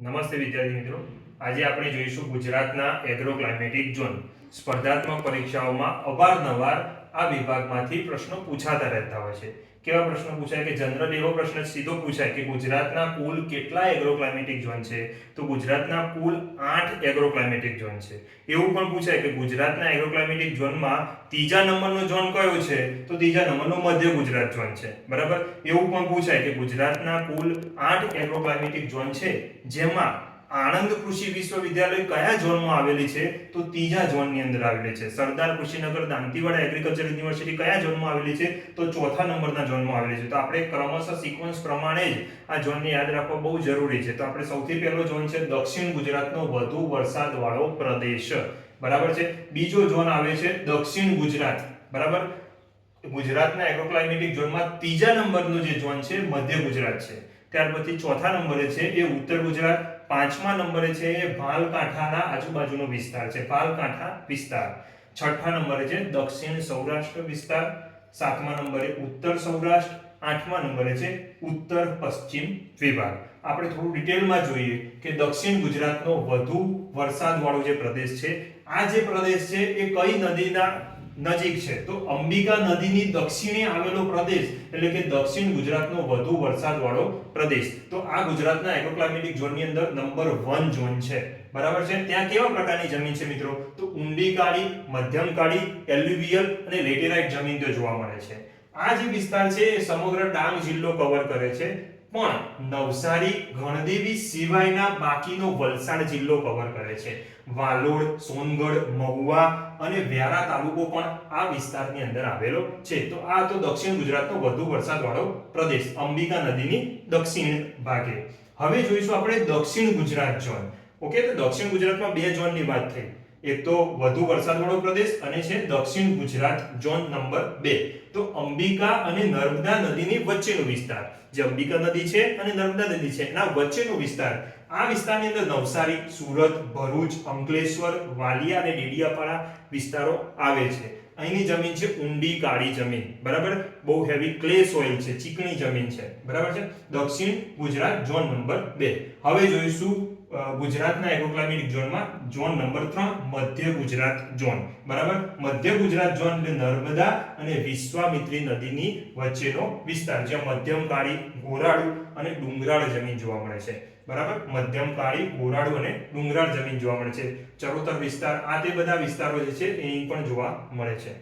નમસ્તે વિદ્યાર્થી મિત્રો, આજે આપણે જોઈશું ગુજરાતના એગ્રો ક્લાઇમેટિક ઝોન. સ્પર્ધાત્મક પરીક્ષાઓમાં અવારનવાર આ વિભાગમાંથી પ્રશ્નો પૂછાતા રહેતા હોય છે. કેવા પ્રશ્નો પૂછાય કે જનરલ એવો પ્રશ્ન સીધો પૂછાય કે ગુજરાતના કુલ કેટલા એગ્રો ક્લાઇમેટિક ઝોન છે? તો ગુજરાતના કુલ 8 એગ્રો ક્લાઇમેટિક ઝોન છે. એવું પણ પૂછાય કે ગુજરાતના એગ્રો ક્લાઇમેટિક ઝોનમાં ત્રીજા નંબરનો ઝોન કયો છે? તો ત્રીજા નંબરનો મધ્ય ગુજરાત ઝોન છે. બરાબર. એવું પણ પૂછાય કે ગુજરાતના કુલ 8 એગ્રો ક્લાઇમેટિક ઝોન છે, જેમાં આણંદ કૃષિ વિશ્વવિદ્યાલય કયા ઝોનમાં આવેલી છે? તો ત્રીજા ઝોનની અંદર આવેલી છે. સરદાર કૃષિનગર દાંતીવાડા એગ્રીકલ્ચર યુનિવર્સિટી કયા ઝોનમાં આવેલી છે? તો ચોથા નંબરના ઝોનમાં આવેલી છે. તો આપણે ક્રમશઃ સિક્વન્સ પ્રમાણે જ આ ઝોનને યાદ રાખવા બહુ જરૂરી છે. તો આપણે સૌથી પહેલો ઝોન છે દક્ષિણ ગુજરાતનો વધુ વરસાદવાળો પ્રદેશ. બરાબર છે. બીજો ઝોન આવે છે દક્ષિણ ગુજરાત. બરાબર. ગુજરાતના એગ્રો ક્લાઇમેટિક ઝોનમાં ત્રીજા નંબરનો જે ઝોન છે મધ્ય ગુજરાત છે. ત્યાર પછી ચોથા નંબરે છે એ ઉત્તર ગુજરાત. પાંચમા નંબરે છે એ ભાલકાંઠાના આજુબાજુનો વિસ્તાર છે, ભાલકાંઠા વિસ્તાર. છઠ્ઠા નંબરે છે દક્ષિણ સૌરાષ્ટ્ર વિસ્તાર. સાતમા નંબરે ઉત્તર સૌરાષ્ટ્ર. આઠમા નંબરે છે ઉત્તર પશ્ચિમ વિભાગ. આપણે થોડું ડિટેલમાં જોઈએ કે દક્ષિણ ગુજરાતનો વધુ વરસાદવાળો જે પ્રદેશ છે, આ જે પ્રદેશ છે એ કઈ નદીના નજીક છે? તો અંબિકા નદીની દક્ષિણે આવેલો પ્રદેશ, એટલે કે દક્ષિણ ગુજરાતનો વધુ વરસાદવાળો પ્રદેશ. તો આ ગુજરાતના એગ્રો ક્લાઇમેટિક ઝોનની અંદર નંબર 1 ઝોન છે. બરાબર છે. ત્યાં કેવા પ્રકારની જમીન છે મિત્રો? તો ઊંડી કાળી, મધ્યમ કાળી, એલ્યુવિયલ અને લેટેરાઇટ જમીન તો જોવા મળે છે. આ જે વિસ્તાર છે એ સમગ્ર ડાંગ જિલ્લો કવર કરે છે, પણ નવસારી, ગણદેવી સિવાયના બાકીનો વલસાડ જિલ્લો કવર કરે છે. વાલોડ, સોનગઢ, મહુવા અને વ્યારા તાલુકો પણ આ વિસ્તારની અંદર આવેલો છે. તો આ તો દક્ષિણ ગુજરાતનો વધુ વરસાદવાળો પ્રદેશ, અંબિકા નદીની દક્ષિણ ભાગે. હવે જોઈશું આપણે દક્ષિણ ગુજરાત ઝોન. ઓકે, તો દક્ષિણ ગુજરાતમાં બે ઝોનની વાત થઈ. એક તો વધુ વરસાદવાળો પ્રદેશ અને છે દક્ષિણ ગુજરાત ઝોન નંબર 2. તો અંબિકા અને નર્મદા નદીની વચ્ચેનો વિસ્તાર, જે અંબિકા નદી છે અને નર્મદા નદી છે એના વચ્ચેનો વિસ્તાર. આ વિસ્તારની અંદર નવસારી, સુરત, ભરૂચ, અંકલેશ્વર, વાલિયા અને ડેડિયાપાડા વિસ્તારો આવે છે. અહીંની જમીન છે ઊંડી કાળી જમીન. બરાબર. બહુ હેવી ક્લે સોઇલ છે, ચીકણી જમીન છે. બરાબર છે. દક્ષિણ ગુજરાત ઝોન નંબર 2. હવે જોઈશું ગુજરાતના એગ્રો ક્લાઇમેટિક ઝોનમાં ઝોન નંબર 3 મધ્ય ગુજરાત ઝોન. બરાબર. મધ્ય ગુજરાત ઝોન એટલે નર્મદા અને વિશ્વામિત્રી નદીની વચ્ચેનો વિસ્તાર, જ્યાં મધ્યમ કાળી, ગોરાળુ અને ડુંગરાળ જમીન જોવા મળે છે. બરાબર. મધ્યમ કાળી, ગોરાળુ અને ડુંગરાળ જમીન જોવા મળે છે. ચરોતર વિસ્તાર, આ તે બધા વિસ્તારો જે છે એ પણ જોવા મળે છે.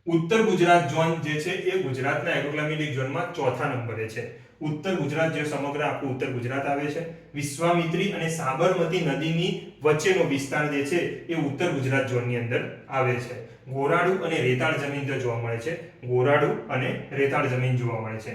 ઉત્તર ગુજરાત ઝોન જે છે એ ગુજરાતના એગ્રો ક્લાઇમેટિક ઝોનમાં ચોથા નંબરે છે. ઉત્તર ગુજરાત જે સમગ્ર આખું ઉત્તર ગુજરાત આવે છે. વિશ્વામિત્રી અને સાબરમતી નદીની વચ્ચેનો વિસ્તાર જે છે એ ઉત્તર ગુજરાત ઝોનની અંદર આવે છે. ગોરાળુ અને રેતાળ જમીન જોવા મળે છે. ગોરાળુ અને રેતાળ જમીન જોવા મળે છે.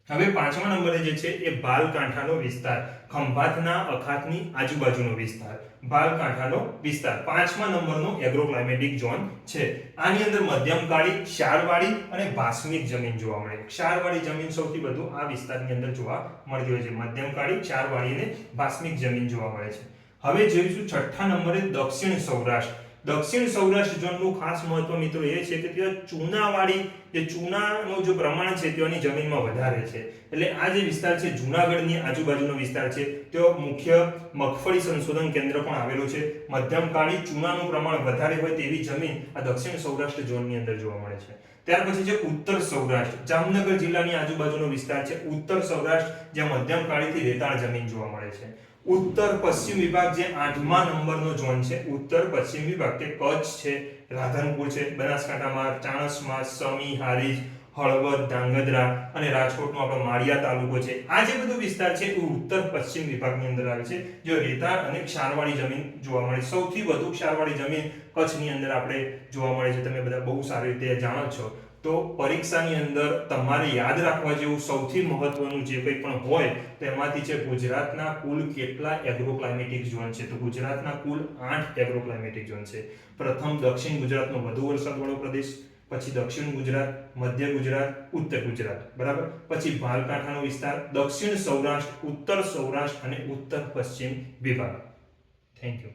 હવે પાંચમા નંબરે જે છે એ ભાલકાંઠાનો વિસ્તાર, ખંભાતના અખાતની આજુબાજુનો વિસ્તાર, ભાલકાંઠાનો વિસ્તાર પાંચમા નંબરનો એગ્રો ક્લાઇમેટિક ઝોન છે. આની અંદર મધ્યમ કાળી, ક્ષારવાળી અને ભાસ્મિક જમીન જોવા મળે. ક્ષારવાળી જમીન સૌથી વધુ આ વિસ્તારની અંદર જોવા મળતી હોય છે. મધ્યમ કાળી, ક્ષારવાળી અને ભાસ્મિક જમીન જોવા મળે છે. હવે જોઈશું છઠ્ઠા નંબરે દક્ષિણ સૌરાષ્ટ્ર. દક્ષિણ સૌરાષ્ટ્ર ઝોનનું ખાસ મહત્વ મિત્રો એ છે કે ત્યાં ચૂનાવાળી, જે ચૂનાનું જે પ્રમાણ છે ત્યાંની જમીનમાં વધારે છે. એટલે આ જે વિસ્તાર છે જૂનાગઢની આજુબાજુનો વિસ્તાર છે, ત્યાં મુખ્ય મગફળી સંશોધન કેન્દ્ર પણ આવેલું છે. મધ્યમ કાળી, ચૂનાનું પ્રમાણ વધારે હોય તેવી જમીન આ દક્ષિણ સૌરાષ્ટ્ર ઝોનની અંદર જોવા મળે છે. ત્યાર પછી છે ઉત્તર સૌરાષ્ટ્ર, જામનગર જિલ્લાની આજુબાજુનો વિસ્તાર છે ઉત્તર સૌરાષ્ટ્ર, જ્યાં મધ્યમ કાળીથી રેતાળ જમીન જોવા મળે છે. ઉત્તર પશ્ચિમ વિભાગ જે 8મા નંબરનો ઝોન છે, ઉત્તર પશ્ચિમ વિભાગ, તે કચ્છ છે, રાધનપુર છે, બનાસકાંઠામાં ચાણસ્મા, સમી, હારીજ, હળવદ, ધાંગધ્રા અને રાજકોટનો આપણો માળિયા તાલુકો છે. આ જે બધો વિસ્તાર છે એ ઉત્તર પશ્ચિમ વિભાગની અંદર આવે છે, જે રેતાળ અને ક્ષારવાળી જમીન જોવા મળે. સૌથી વધુ ક્ષારવાળી જમીન કચ્છની અંદર આપણે જોવા મળે છે. તમે બધા બહુ સારી રીતે જાણો છો. તો પરીક્ષાની અંદર તમારે યાદ રાખવા જેવું સૌથી મહત્વનું જે કંઈ પણ હોય તેમાંથી છે ગુજરાતના કુલ કેટલા એગ્રો ક્લાઇમેટિક ઝોન છે? તો ગુજરાતના કુલ 8 એગ્રો ક્લાઇમેટિક ઝોન છે. પ્રથમ દક્ષિણ ગુજરાતનો વધુ વરસાદવાળો પ્રદેશ, પછી દક્ષિણ ગુજરાત, મધ્ય ગુજરાત, ઉત્તર ગુજરાત. બરાબર. પછી ભાલકાંઠાનો વિસ્તાર, દક્ષિણ સૌરાષ્ટ્ર, ઉત્તર સૌરાષ્ટ્ર અને ઉત્તર પશ્ચિમ વિભાગ. Thank you.